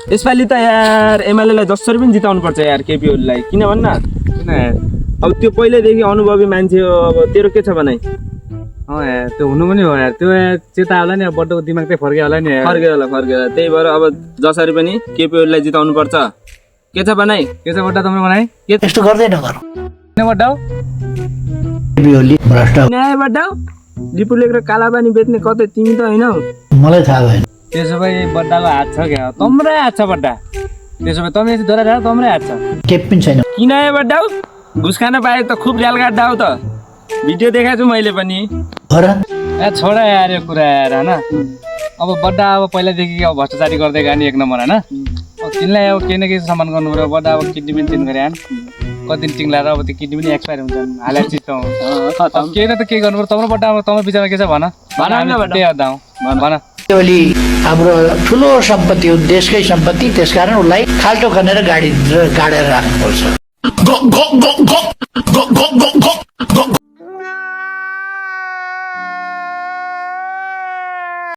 यसपालि त यार एमएलएलाई जसरी पनि जिताउनु पर्छ यार केपी ओलीलाई किन भन्न अब त्यो पहिल्यैदेखि अनुभवी मान्छे हो अब तेरो के छ भनाइ यार त्यो हुनु पनि हो यार त्यो चेता होला नि बड्डोको दिमाग चाहिँ फर्कियो होला नि फर्केर त्यही भएर अब जसरी पनि केपी ओलीलाई जिताउनु पर्छ के छ भनाइ के छ बड्डा तिम्रो भनाइ के त्यस्तो गर्दै नगर किन बड्डा केपी ओली भ्रष्ट न्याय बड्डा लिपु लेखेर कालापानी बेच्ने कतै तिमी त होइन मलाई थाहा भएन त्यसो भए बड्डाको हात छ क्या तम्रै हात छ बड्डा त्यसो भए तँले धोरा तम्रै हात छ केही पनि छैन किन आयो बड्डा घुस खान पाए त खुब ल्याल काट्दा हो त भिडियो देखाएको छु मैले पनि ए छोडा यार यो कुरा यार होइन अब बड्डा अब पहिलादेखि अब भ्रष्टाचारी गर्दै गयो नि एक नम्बर होइन अब तिमीलाई अब केही न केही सामान गर्नु पऱ्यो बड्डा अब किडनी पनि चेन्ज गरे कति दिन टिङ्लाएर अब त्यो किडनी पनि एक्सपायर हुन्छन् हालेर चिज अब केही न त केही गर्नु पऱ्यो तम्रो बड्डा अब तम्रो विचारमा के छ भन भन ओली हाम्रो ठुलो सम्पत्ति हो देशकै सम्पत्ति त्यसकारण उसलाई खाल्टो खनेर गाडेर राख्नुपर्छ